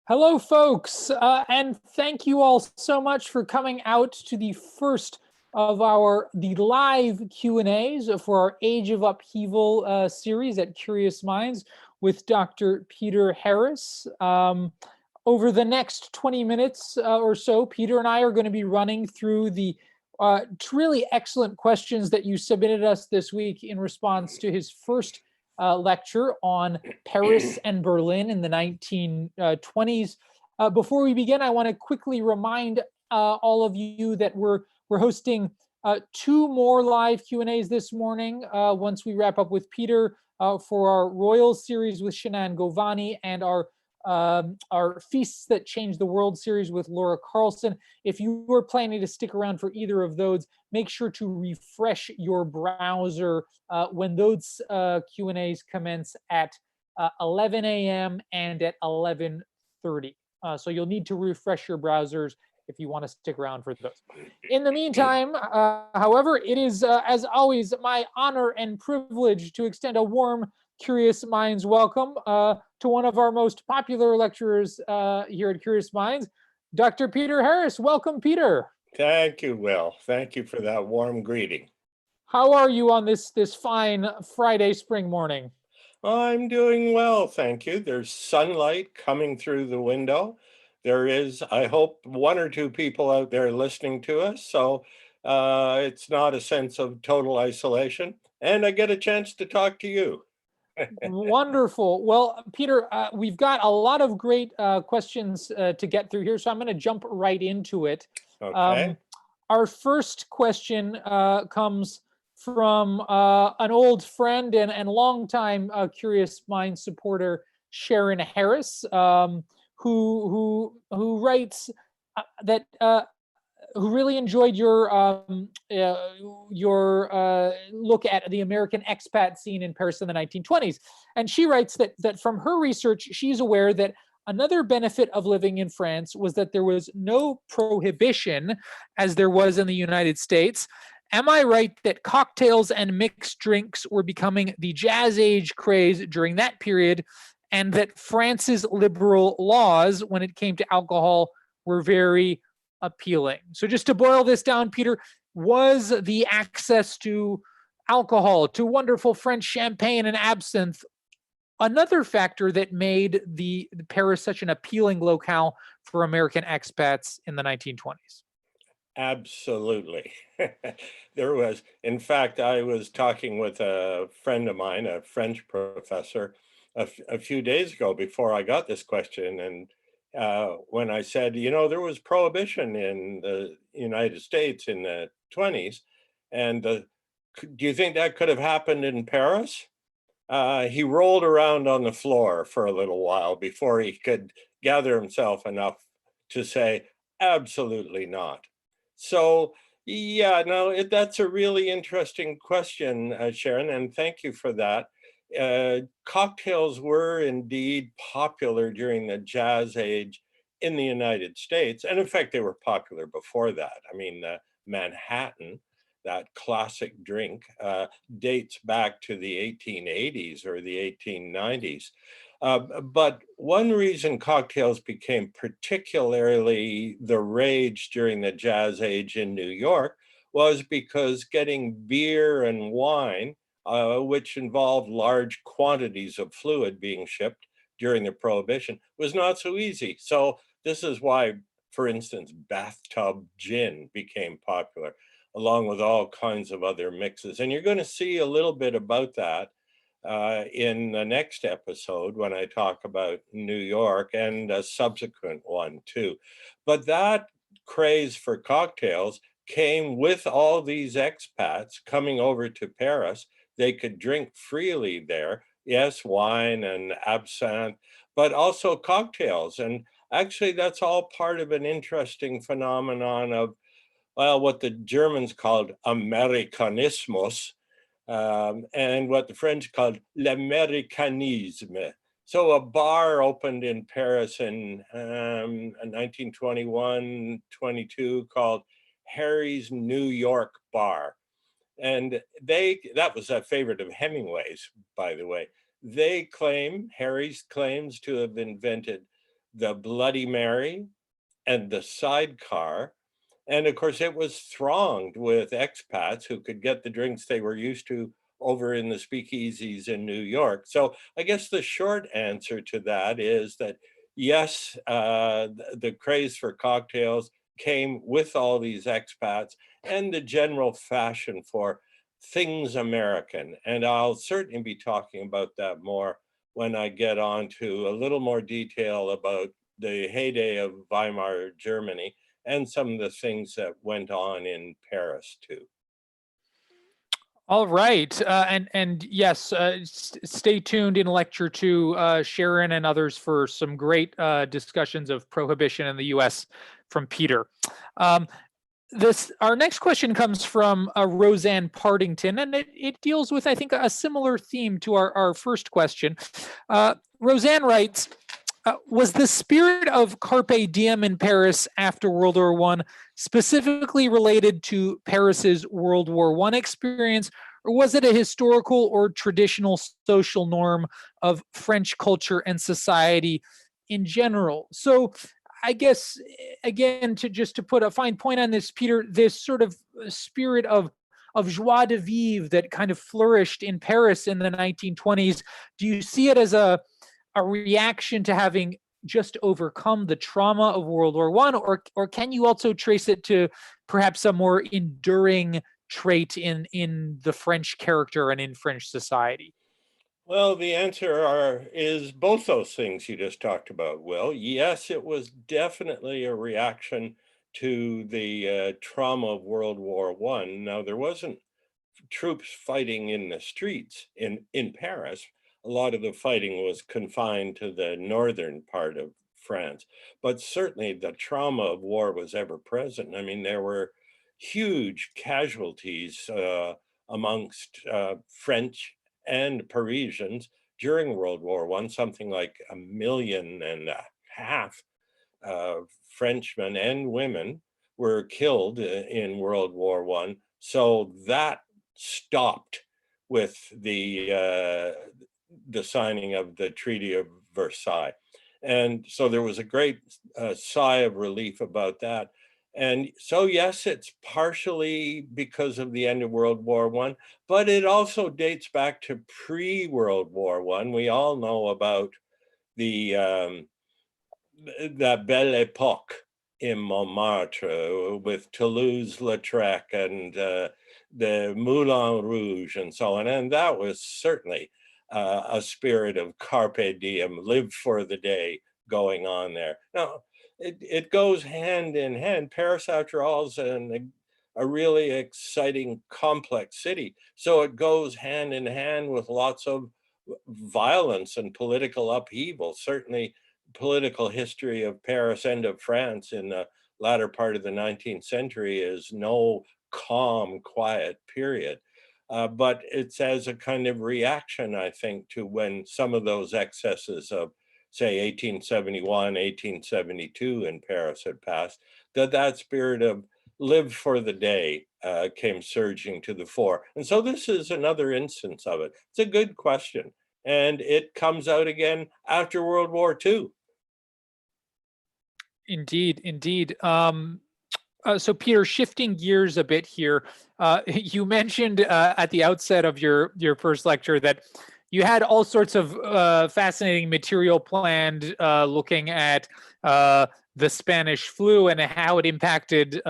Hello, folks, and thank you all so much for coming out to the first of the live Q&As for our Age of Upheaval series at Curious Minds with Dr. Peter Harris. Over the next 20 minutes or so, Peter and I are going to be running through the really excellent questions that you submitted us this week in response to his first lecture on Paris and Berlin in the 1920s. Before we begin, I want to quickly remind all of you that we're hosting two more live Q&As this morning once we wrap up with Peter for our Royal series with Shanann Govani and our Feasts That Changed the World series with Laura Carlson. If you were planning to stick around for either of those, make sure to refresh your browser when those Q&As commence at 11 a.m. and at 11:30. So you'll need to refresh your browsers if you want to stick around for those. In the meantime, however, it is, as always, my honor and privilege to extend a warm Curious Minds welcome to one of our most popular lecturers here at Curious Minds, Dr. Peter Harris. Welcome, Peter. Thank you, Will. Thank you for that warm greeting. How are you on this fine Friday spring morning? I'm doing well, thank you. There's sunlight coming through the window. There is, I hope, one or two people out there listening to us, so it's not a sense of total isolation, and I get a chance to talk to you. Wonderful. Well, Peter, we've got a lot of great questions to get through here, so I'm going to jump right into it. Okay. Our first question comes from an old friend and longtime Curious Minds supporter, Sharon Harris, who writes that who really enjoyed your look at the American expat scene in Paris in the 1920s. And she writes that from her research, she's aware that another benefit of living in France was that there was no prohibition as there was in the United States. Am I right that cocktails and mixed drinks were becoming the jazz age craze during that period, and that France's liberal laws when it came to alcohol were very appealing? So just to boil this down, Peter, was the access to alcohol, to wonderful French champagne and absinthe, another factor that made the Paris such an appealing locale for American expats in the 1920s? Absolutely. There was, in fact, I was talking with a friend of mine, a French professor, a few days ago before I got this question. And when I said, there was prohibition in the United States in the 20s, and do you think that could have happened in Paris? He rolled around on the floor for a little while before he could gather himself enough to say, absolutely not. So, yeah, no, that's a really interesting question, Sharon, and thank you for that. Cocktails were indeed popular during the jazz age in the United States. And in fact, they were popular before that. I mean, Manhattan, that classic drink, dates back to the 1880s or the 1890s. But one reason cocktails became particularly the rage during the jazz age in New York was because getting beer and wine, which involved large quantities of fluid being shipped during the Prohibition, was not so easy. So this is why, for instance, bathtub gin became popular, along with all kinds of other mixes. And you're going to see a little bit about that in the next episode when I talk about New York, and a subsequent one too. But that craze for cocktails came with all these expats coming over to Paris. They could drink freely there. Yes, wine and absinthe, but also cocktails. And actually, that's all part of an interesting phenomenon of, well, what the Germans called Amerikanismus, and what the French called l'américanisme. So a bar opened in Paris in 1921, 22 called Harry's New York Bar. And that was a favorite of Hemingway's, by the way. Harry's claims to have invented the Bloody Mary, and the sidecar. And of course, it was thronged with expats who could get the drinks they were used to over in the speakeasies in New York. So I guess the short answer to that is that yes, the craze for cocktails came with all these expats and the general fashion for things American. And I'll certainly be talking about that more when I get on to a little more detail about the heyday of Weimar Germany and some of the things that went on in Paris too. All right, and yes, stay tuned in lecture two, Sharon and others, for some great discussions of prohibition in the U.S. from Peter. Our next question comes from Roseanne Partington, and it deals with, I think, a similar theme to our first question. Roseanne writes, was the spirit of Carpe Diem in Paris after World War I specifically related to Paris's World War I experience, or was it a historical or traditional social norm of French culture and society in general? So I guess, again, to put a fine point on this, Peter, this sort of spirit of joie de vivre that kind of flourished in Paris in the 1920s, do you see it as a reaction to having just overcome the trauma of World War I, or can you also trace it to perhaps a more enduring trait in the French character and in French society? Well, the answer is both those things you just talked about, Will. Yes, it was definitely a reaction to the trauma of World War I. Now, there wasn't troops fighting in the streets in Paris. A lot of the fighting was confined to the northern part of France, but certainly the trauma of war was ever present. I mean, there were huge casualties amongst French and Parisians during World War I. Something like 1.5 million Frenchmen and women were killed in World War I. So that stopped with the signing of the Treaty of Versailles. And so there was a great sigh of relief about that. And so, yes, it's partially because of the end of World War I, but it also dates back to pre-World War I. We all know about the La Belle Époque in Montmartre with Toulouse-Lautrec and the Moulin Rouge and so on. And that was certainly a spirit of Carpe Diem, live for the day, going on there. Now, it goes hand in hand. Paris, after all, is a really exciting, complex city. So it goes hand in hand with lots of violence and political upheaval. Certainly, political history of Paris and of France in the latter part of the 19th century is no calm, quiet period. But it's as a kind of reaction, I think, to when some of those excesses of, say, 1871, 1872 in Paris had passed, that spirit of live for the day came surging to the fore. And so this is another instance of it. It's a good question. And it comes out again after World War II. Indeed, indeed. So, Peter, shifting gears a bit here, you mentioned at the outset of your first lecture that you had all sorts of fascinating material planned, looking at the Spanish flu and how it impacted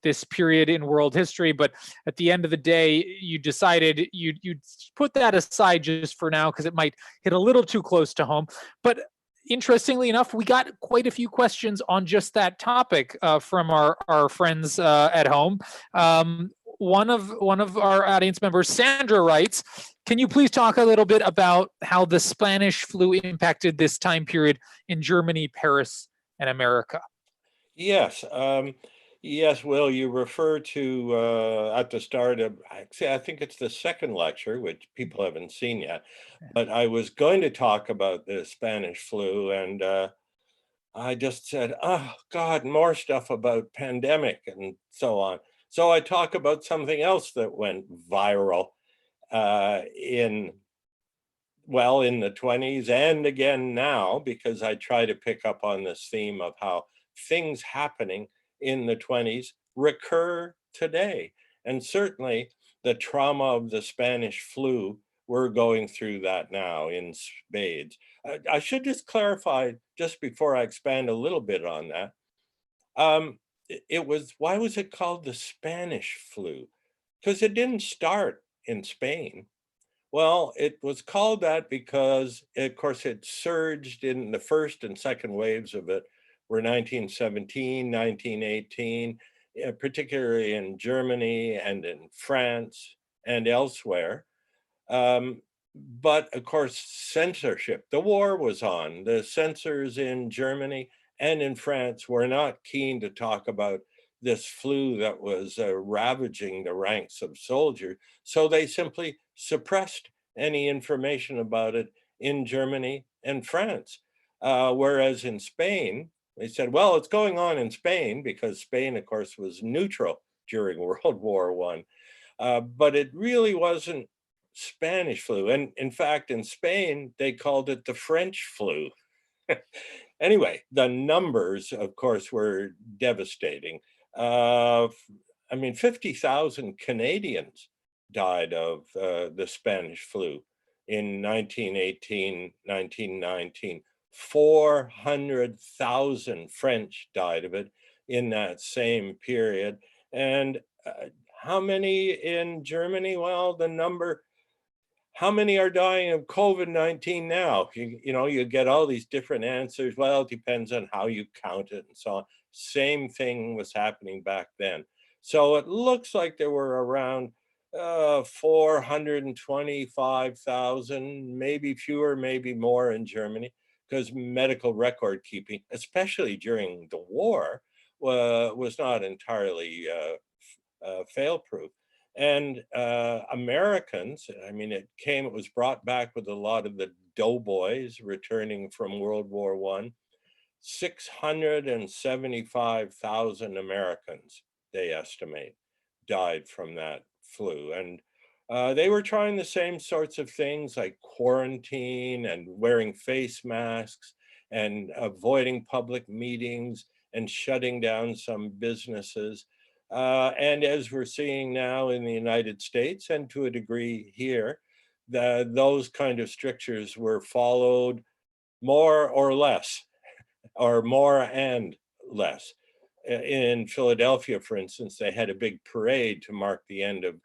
this period in world history. But at the end of the day, you decided you'd put that aside just for now because it might hit a little too close to home. But interestingly enough, we got quite a few questions on just that topic from our friends at home. One of our audience members, Sandra, writes, can you please talk a little bit about how the Spanish flu impacted this time period in Germany, Paris, and America? Yes. Yes, Will, you refer to at the start of, actually, I think it's the second lecture, which people haven't seen yet, but I was going to talk about the Spanish flu, and I just said, oh, God, more stuff about pandemic and so on. So I talk about something else that went viral in well, in the 20s and again now, because I try to pick up on this theme of how things happening in the 20s recur today. And certainly the trauma of the Spanish flu, we're going through that now in spades. I should just clarify, just before I expand a little bit on that. It was, why was it called the Spanish flu? Because it didn't start in Spain. Well, it was called that because, of course, it surged in the first and second waves of it were 1917, 1918, particularly in Germany and in France and elsewhere. Um, but of course, censorship, the war was on. The censors in Germany and in France were not keen to talk about this flu that was ravaging the ranks of soldiers. So they simply suppressed any information about it in Germany and France. Whereas in Spain, they said, well, it's going on in Spain because Spain, of course, was neutral during World War I. But it really wasn't Spanish flu. And in fact, in Spain, they called it the French flu. Anyway, the numbers, of course, were devastating. Uh, I mean, 50,000 Canadians died of the Spanish flu in 1918, 1919. 400,000 French died of it in that same period. And how many in Germany? Well, the number, how many are dying of COVID-19 now? You get all these different answers. Well, it depends on how you count it and so on. Same thing was happening back then. So it looks like there were around 425,000, maybe fewer, maybe more in Germany, because medical record keeping, especially during the war, was not entirely fail-proof. And Americans, I mean, it was brought back with a lot of the doughboys returning from World War I. 675,000 Americans, they estimate, died from that flu. And they were trying the same sorts of things like quarantine and wearing face masks and avoiding public meetings and shutting down some businesses. And as we're seeing now in the United States, and to a degree here, those kind of strictures were followed more or less, or more and less. In Philadelphia, for instance, they had a big parade to mark the end of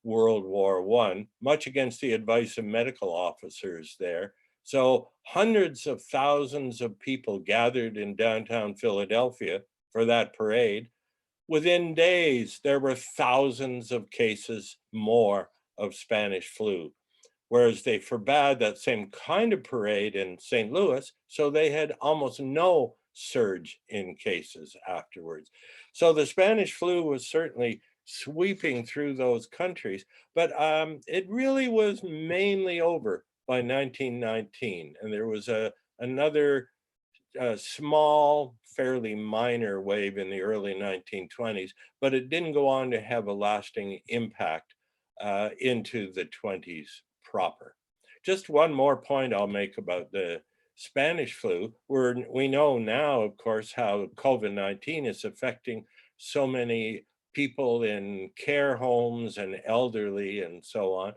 World War I, much against the advice of medical officers there. So hundreds of thousands of people gathered in downtown Philadelphia for that parade. Within days, there were thousands of cases more of Spanish flu, whereas they forbade that same kind of parade in St. Louis, so they had almost no surge in cases afterwards. So the Spanish flu was certainly sweeping through those countries, but it really was mainly over by 1919, and there was another small, fairly minor wave in the early 1920s, but it didn't go on to have a lasting impact into the 20s proper. Just one more point I'll make about the Spanish flu. We know now, of course, how COVID-19 is affecting so many people in care homes and elderly and so on.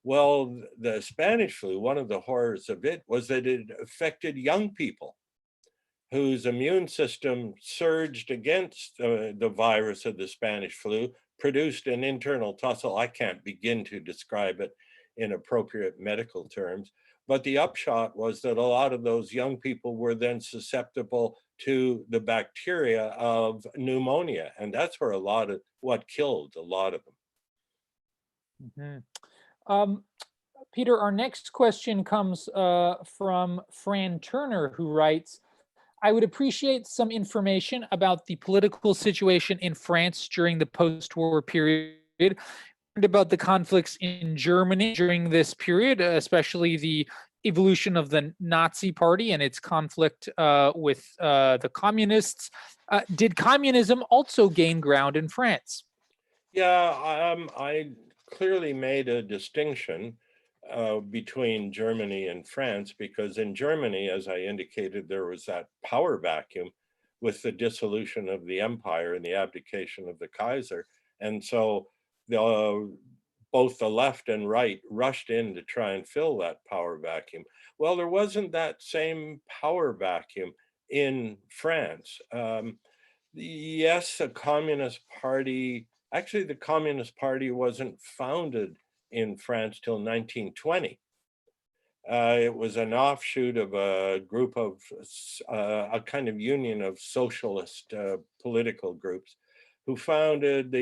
Well, the Spanish flu, one of the horrors of it was that it affected young people whose immune system surged against the virus of the Spanish flu, produced an internal tussle. I can't begin to describe it in appropriate medical terms, but the upshot was that a lot of those young people were then susceptible to the bacteria of pneumonia, and that's where what killed a lot of them. Mhm. Peter, our next question comes from Fran Turner, who writes, I would appreciate some information about the political situation in France during the post-war period, about the conflicts in Germany during this period, especially the evolution of the Nazi Party and its conflict with the communists. Did communism also gain ground in France? Yeah, I clearly made a distinction between Germany and France, because in Germany, as I indicated, there was that power vacuum with the dissolution of the empire and the abdication of the Kaiser. And so both the left and right rushed in to try and fill that power vacuum. Well, there wasn't that same power vacuum in France. Yes, the Communist Party, actually, the Communist Party wasn't founded in France till 1920. It was an offshoot of a group of, a kind of union of socialist political groups who founded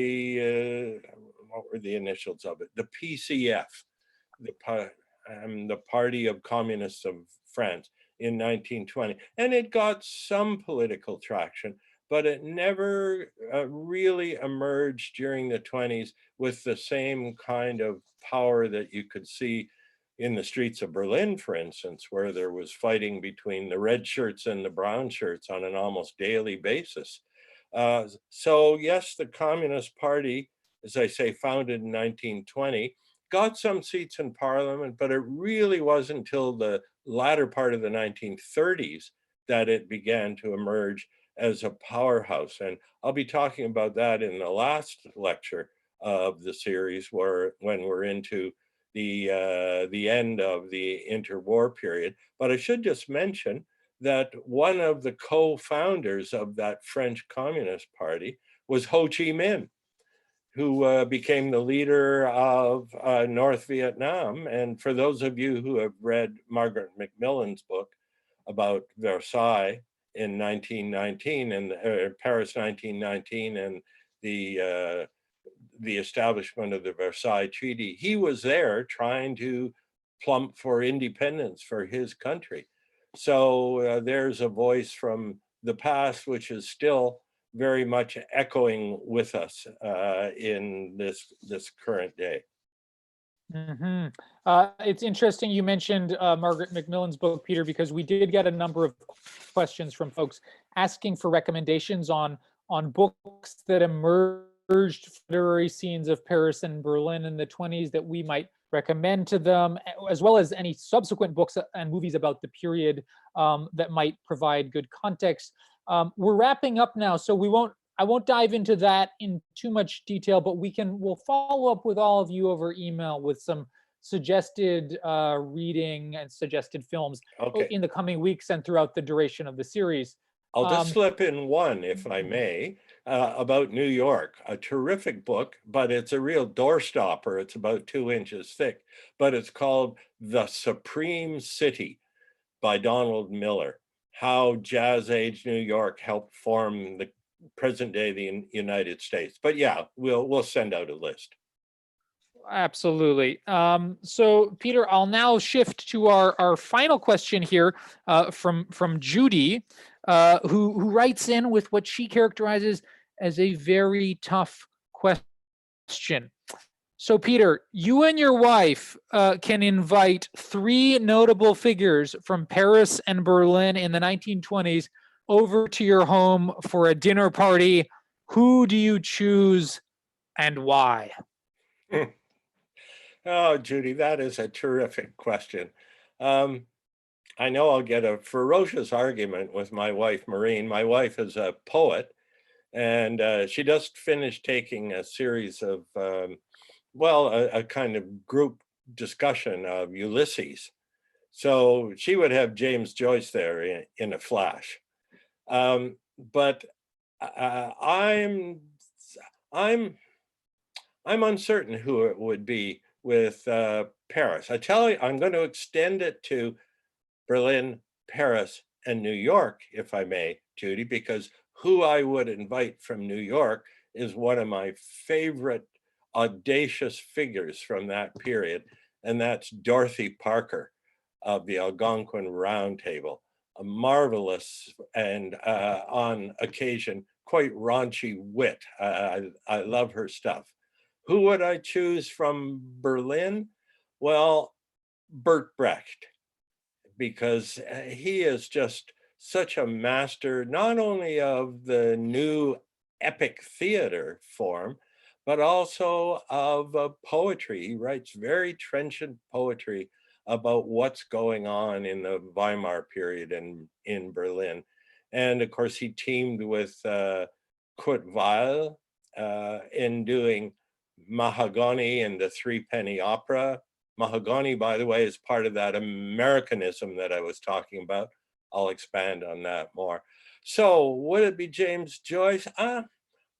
what were the initials of it? The PCF, the Party of Communists of France in 1920. And it got some political traction, but it never really emerged during the 20s with the same kind of power that you could see in the streets of Berlin, for instance, where there was fighting between the red shirts and the brown shirts on an almost daily basis. So yes, the Communist Party, as I say, founded in 1920, got some seats in parliament, but it really wasn't until the latter part of the 1930s that it began to emerge as a powerhouse. And I'll be talking about that in the last lecture of the series, when we're into the end of the interwar period. But I should just mention that one of the co-founders of that French Communist Party was Ho Chi Minh, who became the leader of North Vietnam. And for those of you who have read Margaret Macmillan's book about Versailles in 1919 and Paris 1919 and the establishment of the Versailles Treaty, he was there trying to plump for independence for his country. So there's a voice from the past which is still very much echoing with us in this current day. Mm-hmm. It's interesting you mentioned Margaret Macmillan's book, Peter, because we did get a number of questions from folks asking for recommendations on books that emerged from literary scenes of Paris and Berlin in the 20s that we might recommend to them, as well as any subsequent books and movies about the period that might provide good context. We're wrapping up now, so I won't dive into that in too much detail, but we'll follow up with all of you over email with some suggested reading and suggested films in the coming weeks and throughout the duration of the series. I'll just slip in one, if I may, about New York, a terrific book, but it's a real doorstopper. It's about 2 inches thick, but it's called The Supreme City by Donald Miller, how Jazz Age New York helped form the present day the United States. But yeah, we'll send out a list. Absolutely. So Peter, I'll now shift to our final question here from Judy, who writes in with what she characterizes as a very tough question. So Peter, you and your wife can invite 3 notable figures from Paris and Berlin in the 1920s over to your home for a dinner party. Who do you choose and why? Oh, Judy, that is a terrific question. I know I'll get a ferocious argument with my wife, Maureen. My wife is a poet, and she just finished taking a series of, a kind of group discussion of Ulysses. So she would have James Joyce there in a flash. But I'm uncertain who it would be with Paris. I tell you, I'm going to extend it to Berlin, Paris, and New York, if I may, Judy, because who I would invite from New York is one of my favorite audacious figures from that period, and that's Dorothy Parker of the Algonquin Round Table, a marvelous and on occasion quite raunchy wit. I love her stuff. Who would I choose from Berlin? Well, Bert Brecht, because he is just such a master, not only of the new epic theater form, but also of poetry. He writes very trenchant poetry about what's going on in the Weimar period in Berlin. And of course, he teamed with Kurt Weill in doing Mahagoni and the Threepenny Opera. Mahagoni, by the way, is part of that Americanism that I was talking about. I'll expand on that more. So would it be James Joyce? I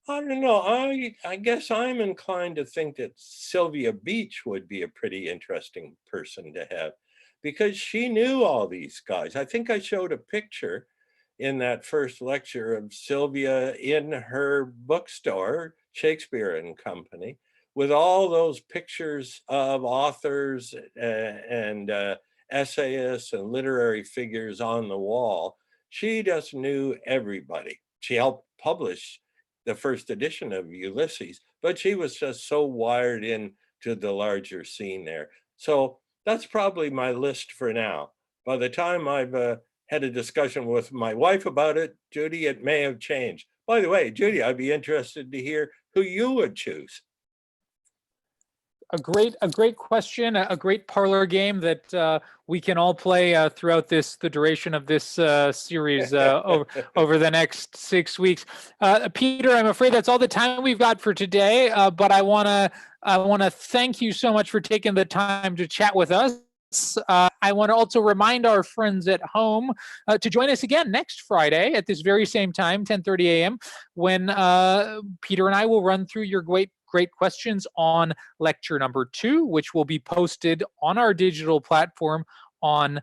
don't know. I guess I'm inclined to think that Sylvia Beach would be a pretty interesting person to have because she knew all these guys. I think I showed a picture in that first lecture of Sylvia in her bookstore, Shakespeare and Company, with all those pictures of authors and essayists and literary figures on the wall. She just knew everybody. She helped publish the first edition of Ulysses, but she was just so wired in to the larger scene there. So that's probably my list for now. By the time I've had a discussion with my wife about it, Judy, it may have changed. By the way, Judy, I'd be interested to hear who you would choose. A great question, a great parlor game that we can all play throughout the duration of this series over the next 6 weeks. Peter, I'm afraid that's all the time we've got for today. But I wanna thank you so much for taking the time to chat with us. I want to also remind our friends at home to join us again next Friday at this very same time, 10:30 a.m., when Peter and I will run through your great questions on lecture number 2, which will be posted on our digital platform on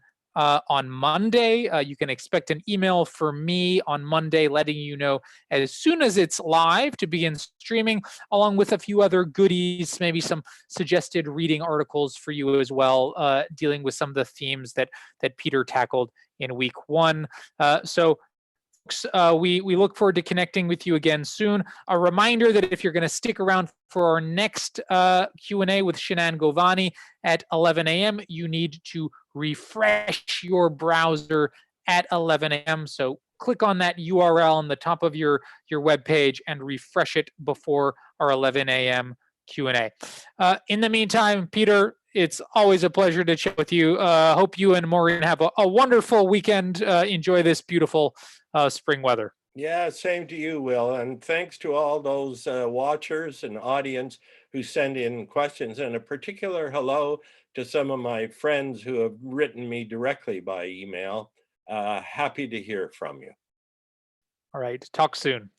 Monday. You can expect an email from me on Monday letting you know as soon as it's live to begin streaming, along with a few other goodies, maybe some suggested reading articles for you as well, dealing with some of the themes that Peter tackled in week 1. So we look forward to connecting with you again soon. A reminder that if you're going to stick around for our next Q&A with Shanann Govani at 11 a.m., you need to refresh your browser at 11 a.m. So click on that URL on the top of your web page and refresh it before our 11 a.m. Q&A. In the meantime, Peter, it's always a pleasure to chat with you. Hope you and Maureen have a wonderful weekend. Enjoy this beautiful spring weather. Yeah, same to you, Will. And thanks to all those watchers and audience who send in questions, and a particular hello to some of my friends who have written me directly by email. Happy to hear from you. All right, talk soon.